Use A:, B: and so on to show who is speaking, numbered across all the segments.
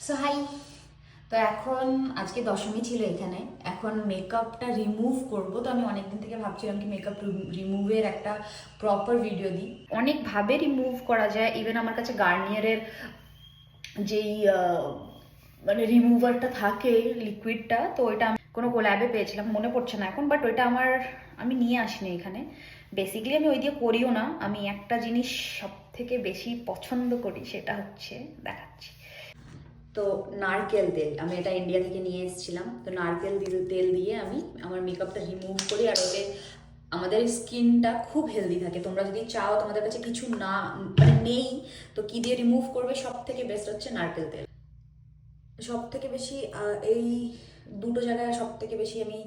A: So high. তো এখন আজকে দশমী ছিল এখানে, এখন মেকআপটা রিমুভ করব। তো আমি অনেকদিন থেকে ভাবছিলাম কি মেকআপ রিমুভের একটা প্রপার ভিডিও দিই। অনেকভাবে রিমুভ করা যায়, ইভেন আমার কাছে গার্নিয়ারের যেই মানে রিমুভারটা থাকে লিকুইডটা, তো ওইটা আমি কোনো কোল্যাবে পেয়েছিলাম, মনে পড়ছে না এখন, বাট ওইটা আমি নিয়ে আসিনি এখানে। বেসিক্যালি আমি ওই দিয়ে করিও না। আমি একটা জিনিস সব থেকে বেশি পছন্দ করি, সেটা হচ্ছে দেখাচ্ছি। তো নারকেল তেল, আমি এটা ইন্ডিয়া থেকে নিয়ে এসেছিলাম। তো নারকেল তেল দিয়ে আমি আমার মেকআপটা রিমুভ করি, আর ওতে আমাদের স্কিনটা খুব হেলদি থাকে। তোমরা যদি চাও, তোমাদের কাছে কিছু না মানে নেই, তো কি দিয়ে রিমুভ করবে, সব থেকে বেস্ট হচ্ছে নারকেল তেল। সব থেকে বেশি এই দুটো জায়গায় সব থেকে বেশি আমি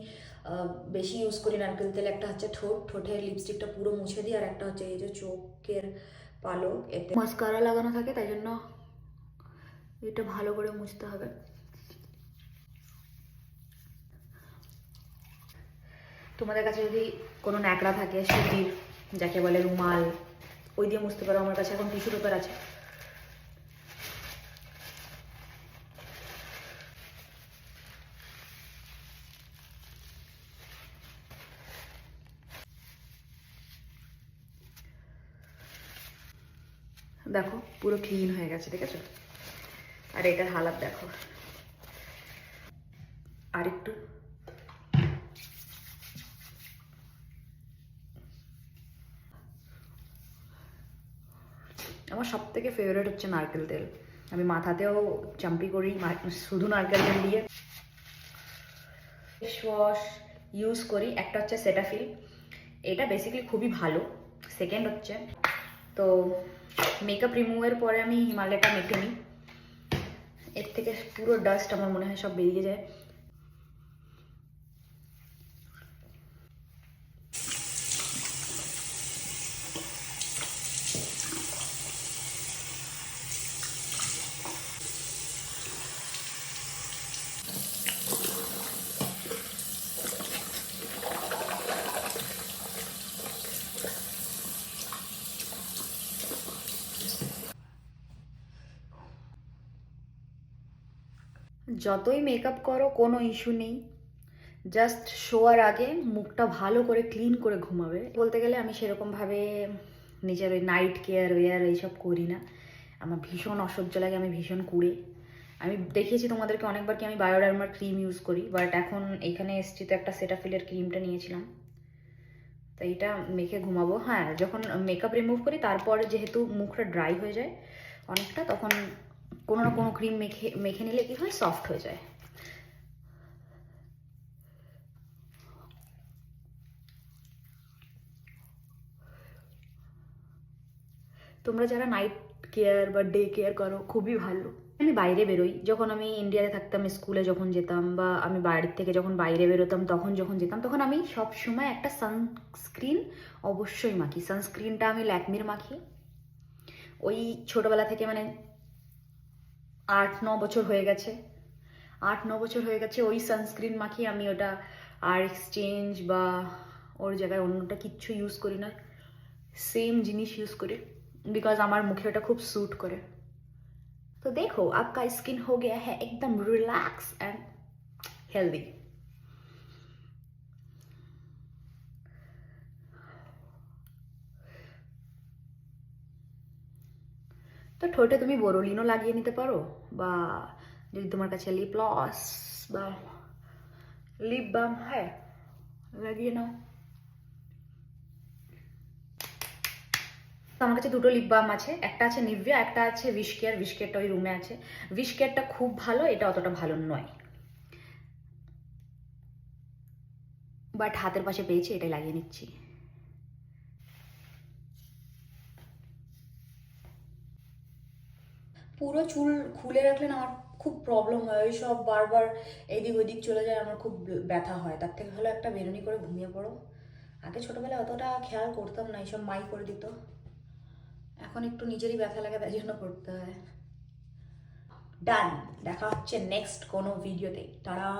A: বেশি ইউজ করি নারকেল তেল। একটা হচ্ছে ঠোঁটের লিপস্টিকটা পুরো মুছে দিই, আর একটা হচ্ছে এই যে চোখের পালক, এতে মাস্কারা লাগানো থাকে, তাই জন্য এটা ভালো করে মুছতে হবে। তোমাদের কাছে যদি কোনো ন্যাকড়া থাকে সুতির, যাকে বলে রুমাল, ওই দিয়ে মুছতে পারো। আমার কাছে এখন টিস্যু পেপার আছে। দেখো পুরো ক্লিন হয়ে গেছে, ঠিক আছে? আর এটার হালাত দেখো। আর একটু আমার সব থেকে ফেভারিট হচ্ছে নারকেল তেল। আমি মাথাতেও চাম্পি করি শুধু নারকেল তেল দিয়ে। ফেস ওয়াশ ইউজ করি, একটা হচ্ছে সেটাফিল, এটা বেসিক্যালি খুবই ভালো। সেকেন্ড হচ্ছে, তো মেকআপ রিমুভের পরে আমি হিমালয়টা মেখে নিই। এর থেকে পুরো ডাস্ট আমার মনে হয় সব বেরিয়ে যায়। যতই মেকআপ করো কোনো ইস্যু নেই, জাস্ট শোয়ার আগে মুখটা ভালো করে ক্লিন করে ঘুমাবে। বলতে গেলে আমি সেরকমভাবে নিজের ওই নাইট কেয়ার ওয়ার এইসব করি না। আমার ভীষণ অসহ্য লাগে, আমি ভীষণ কুড়ে। আমি দেখিয়েছি তোমাদেরকে অনেকবার কি আমি বায়োডার্মার ক্রিম ইউজ করি, বাট এখন এখানে এসছি তো একটা সেটাফিলের ক্রিমটা নিয়েছিলাম, তো এইটা মেখে ঘুমাবো। হ্যাঁ, যখন মেকআপ রিমুভ করি তারপরে যেহেতু মুখটা ড্রাই হয়ে যায় অনেকটা, তখন কোনো না কোনো ক্রিম মেখে মেখে নিলে কি হয়, সফট হয়ে যায়। তোমরা যারা নাইট কেয়ার বা ডে কেয়ার করো, খুবই ভালো। আমি বাইরে বেরোই, যখন আমি ইন্ডিয়াতে থাকতাম, স্কুলে যখন যেতাম, বা আমি বাড়ির থেকে যখন বাইরে বেরোতাম, তখন যখন যেতাম, তখন আমি সব সময় একটা সানস্ক্রিন অবশ্যই মাখি। সানস্ক্রিনটা আমি ল্যাকমির মাখি। ওই ছোটোবেলা থেকে, মানে 8-9 বছর হয়ে গেছে, 8-9 বছর হয়ে গেছে ওই সানস্ক্রিন মাখি আমি। ওটা আর এক্সচেঞ্জ বা ওর জায়গায় অন্যটা কিচ্ছু ইউজ করি না, সেম জিনিস ইউজ করি, बिकॉज আমার মুখে ওটা খুব স্যুট করে। तो देखो आपका स्किन हो गया है एकदम रिलैक्स एंड हेल्दी। তো ঠোঁটে তুমি বোরোলিনও লাগিয়ে নিতে পারো, বা যদি তোমার কাছে লিপ গ্লস বা লিপ বাম হয়, লাগিয়ে নাও। তো আমার কাছে দুটো লিপ বাম আছে, একটা আছে নিভিয়া, একটা আছে উইশ কেয়ার। উইশ কেয়ারটা ওই রুমে আছে। উইশ কেয়ারটা খুব ভালো, এটা অতটা ভালো নয়, বাট হাতের পাশে পেয়েছি, এটাই লাগিয়ে নিচ্ছি। পুরো চুল খুলে রাখলে না আমার খুব প্রবলেম হয়, ওই সব বারবার এদিক ওদিক চলে যায়, আমার খুব ব্যথা হয়। তার থেকে ভালো একটা বেরুনি করে ঘুমিয়ে পড়ো। আগে ছোটোবেলায় অতটা খেয়াল করতাম না, এইসব মাই করে দিত। এখন একটু নিজেরই ব্যথা লাগে, তাই জন্য করতে হয়। ডান, দেখা হচ্ছে নেক্সট কোনো ভিডিওতে। টাটা।